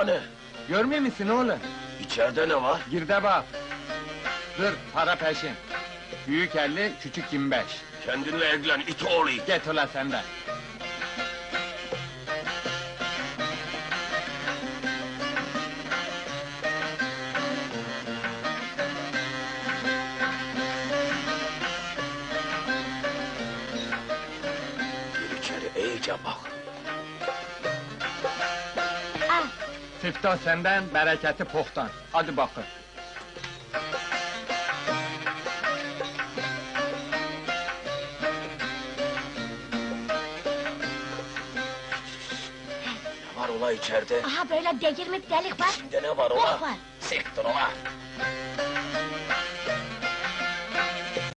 da ne? Görmüyor musun oğlum? İçeride ne var? Gir de bak. Dur, para peşin. Büyük 50, küçük 25. Kendinle ilgilen, it oğlu it. Get ulan sen de. Gir içeri, iyice bak. Al. Siftah senden, bereketi pohtan. Hadi bakın. Ne var ola içeride? Aha böyle delirmek delik var. İçinde ne var Bok ola? var. Siktir ola!